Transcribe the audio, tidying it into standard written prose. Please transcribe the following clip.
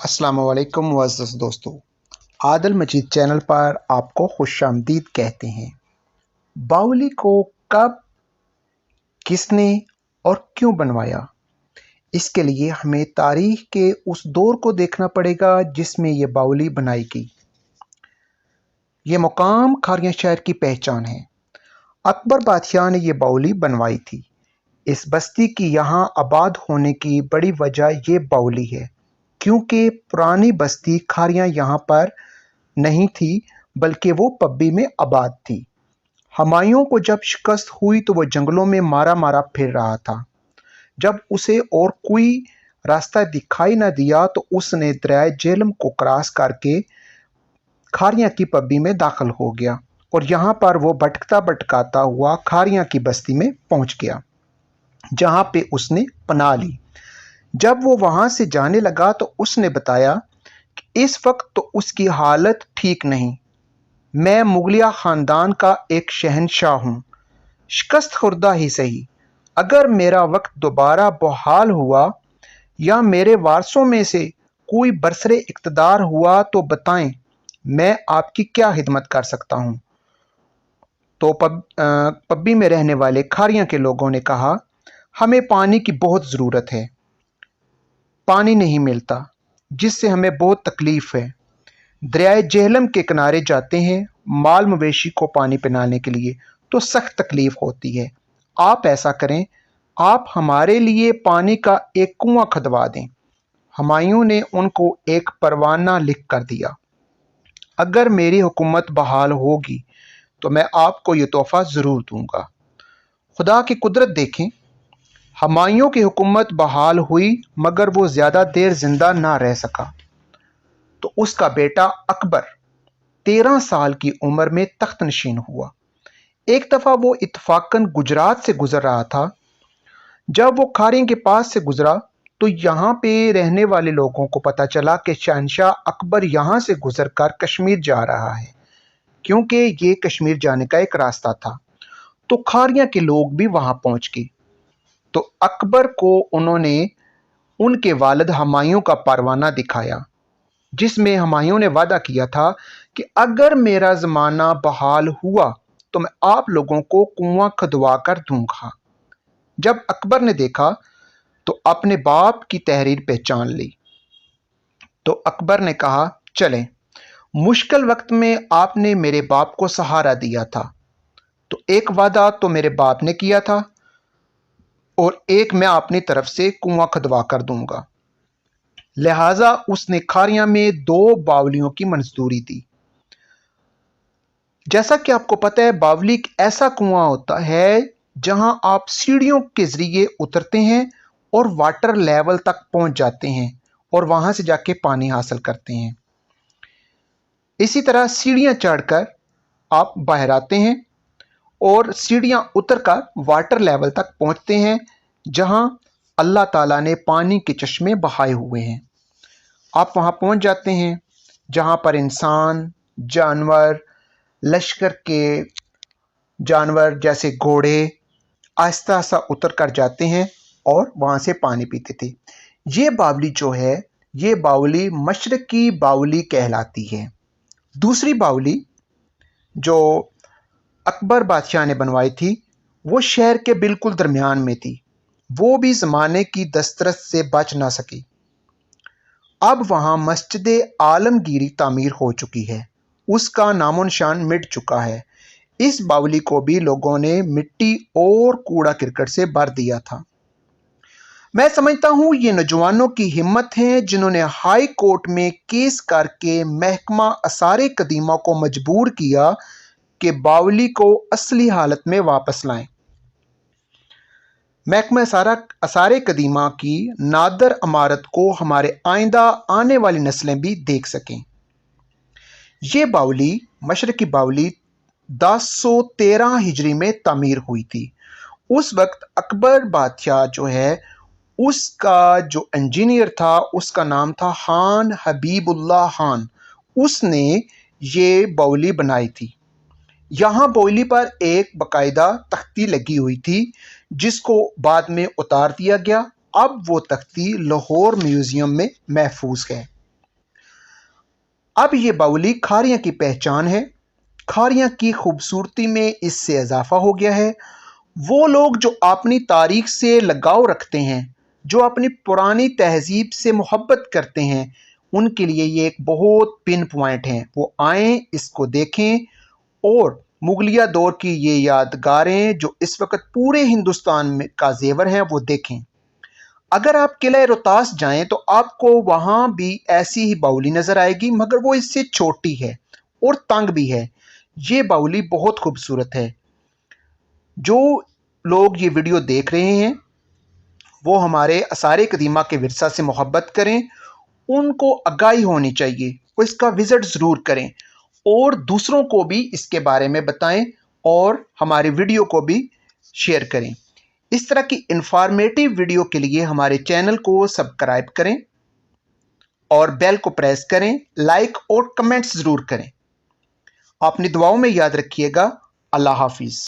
अस्सलाम वालेकुम मुअज़्ज़ज़ दोस्तों, आदल मजीद चैनल पर आपको खुश आमदीद कहते हैं। बावली को कब, किसने और क्यों बनवाया, इसके लिए हमें तारीख़ के उस दौर को देखना पड़ेगा जिसमें ये बावली बनाई गई। ये मुकाम खारियां शहर की पहचान है। अकबर बादशाह ने यह बावली बनवाई थी। इस बस्ती की यहाँ आबाद होने की बड़ी वजह ये बावली है, क्योंकि पुरानी बस्ती खारियां यहाँ पर नहीं थी, बल्कि वो पब्बी में आबाद थी। हुमायूं को जब शिकस्त हुई तो वो जंगलों में मारा मारा फिर रहा था। जब उसे और कोई रास्ता दिखाई न दिया तो उसने दरिया झेलम को क्रॉस करके खारियां की पब्बी में दाखिल हो गया और यहाँ पर वो भटकता भटकाता हुआ खारियां की बस्ती में पहुंच गया, जहाँ पे उसने पनाह ली। जब वो वहां से जाने लगा तो उसने बताया कि इस वक्त तो उसकी हालत ठीक नहीं। मैं मुगलिया खानदान का एक शहनशाह हूँ, शिकस्त खुर्दा ही सही। अगर मेरा वक्त दोबारा बहाल हुआ या मेरे वारसों में से कोई बरसरे इक़्तिदार हुआ तो बताएं, मैं आपकी क्या खिदमत कर सकता हूँ। तो पब्बी में रहने वाले खारियां के लोगों ने कहा, हमें पानी की बहुत ज़रूरत है, पानी नहीं मिलता, जिससे हमें बहुत तकलीफ़ है। दरियाए झेलम के किनारे जाते हैं माल मवेशी को पानी पिलाने के लिए तो सख्त तकलीफ़ होती है। आप ऐसा करें, आप हमारे लिए पानी का एक कुआं खुदवा दें। हुमायूं ने उनको एक परवाना लिख कर दिया, अगर मेरी हुकूमत बहाल होगी तो मैं आपको ये तोहफ़ा ज़रूर दूंगा। खुदा की कुदरत देखें, हुमायूं की हुकूमत बहाल हुई मगर वो ज़्यादा देर ज़िंदा ना रह सका। तो उसका बेटा अकबर 13 साल की उम्र में तख्त नशीन हुआ। एक दफ़ा वो इत्तफाकन गुजरात से गुजर रहा था। जब वो खारियों के पास से गुजरा तो यहाँ पे रहने वाले लोगों को पता चला कि शहनशाह अकबर यहाँ से गुजर कर कश्मीर जा रहा है, क्योंकि ये कश्मीर जाने का एक रास्ता था। तो खारियां के लोग भी वहाँ पहुँच गए। तो अकबर को उन्होंने उनके वालिद हुमायूं का परवाना दिखाया, जिसमें हुमायूं ने वादा किया था कि अगर मेरा ज़माना बहाल हुआ तो मैं आप लोगों को कुआं खुदवा कर दूंगा। जब अकबर ने देखा तो अपने बाप की तहरीर पहचान ली। तो अकबर ने कहा, चलें, मुश्किल वक्त में आपने मेरे बाप को सहारा दिया था, तो एक वादा तो मेरे बाप ने किया था और एक मैं अपनी तरफ से कुआं खुदवा कर दूंगा। लिहाजा उसने खारियां में 2 बावलियों की मंजूरी दी। जैसा कि आपको पता है, बावली एक ऐसा कुआं होता है जहां आप सीढ़ियों के जरिए उतरते हैं और वाटर लेवल तक पहुंच जाते हैं और वहां से जाके पानी हासिल करते हैं। इसी तरह सीढ़ियां चढ़कर आप बाहर आते हैं और सीढ़ियां उतरकर वाटर लेवल तक पहुंचते हैं, जहां अल्लाह ताला ने पानी के चश्मे बहाए हुए हैं। आप वहां पहुंच जाते हैं जहां पर इंसान, जानवर, लश्कर के जानवर जैसे घोड़े आहिस्ता आहिस्ता उतर कर जाते हैं और वहाँ से पानी पीते थे। ये बावली जो है, ये बावली मशरकी बावली कहलाती है। दूसरी बावली जो अकबर बादशाह ने बनवाई थी, वो शहर के बिल्कुल दरमियान में थी। वो भी ज़माने की दस्तरस से बच ना सकी। अब वहाँ मस्जिद आलमगीरी तामीर हो चुकी है, उसका नामो निशान मिट चुका है। इस बावली को भी लोगों ने मिट्टी और कूड़ा करकट से भर दिया था। मैं समझता हूँ ये नौजवानों की हिम्मत है जिन्होंने हाई कोर्ट में केस करके महकमा आसारे कदीमा को मजबूर किया कि बावली को असली हालत में वापस लाएं। महकमा आसारे कदीमा की नादर इमारत को हमारे आइंदा आने वाली नस्लें भी देख सकें। ये बावली, मशरकी बावली 1013 हिजरी में तामीर हुई थी। उस वक्त अकबर बादशाह जो है, उसका जो इंजीनियर था उसका नाम था खान हबीबुल्लाह खान। उसने ये बावली बनाई थी। यहाँ बावली पर एक बाकायदा तख्ती लगी हुई थी, जिसको बाद में उतार दिया गया। अब वो तख्ती लाहौर म्यूजियम में महफूज है। अब ये बावली खारियां की पहचान है। खारियां की खूबसूरती में इससे इजाफा हो गया है। वो लोग जो अपनी तारीख से लगाव रखते हैं, जो अपनी पुरानी तहजीब से मोहब्बत करते हैं, उनके लिए ये एक बहुत पिन पॉइंट है। वो आएँ, इसको देखें और मुगलिया दौर की ये यादगारें जो इस वक्त पूरे हिंदुस्तान में का जेवर हैं वो देखें। अगर आप किला रोहतास जाएं तो आपको वहां भी ऐसी ही बाउली नजर आएगी, मगर वो इससे छोटी है और तंग भी है। ये बाउली बहुत खूबसूरत है। जो लोग ये वीडियो देख रहे हैं वो हमारे आसार कदीमा के विरसा से मोहब्बत करें, उनको आगाही होनी चाहिए, वो इसका विजिट ज़रूर करें और दूसरों को भी इसके बारे में बताएं और हमारे वीडियो को भी शेयर करें। इस तरह की इंफॉर्मेटिव वीडियो के लिए हमारे चैनल को सब्सक्राइब करें और बेल को प्रेस करें, लाइक और कमेंट्स ज़रूर करें। अपनी दुआओं में याद रखिएगा। अल्लाह हाफिज़।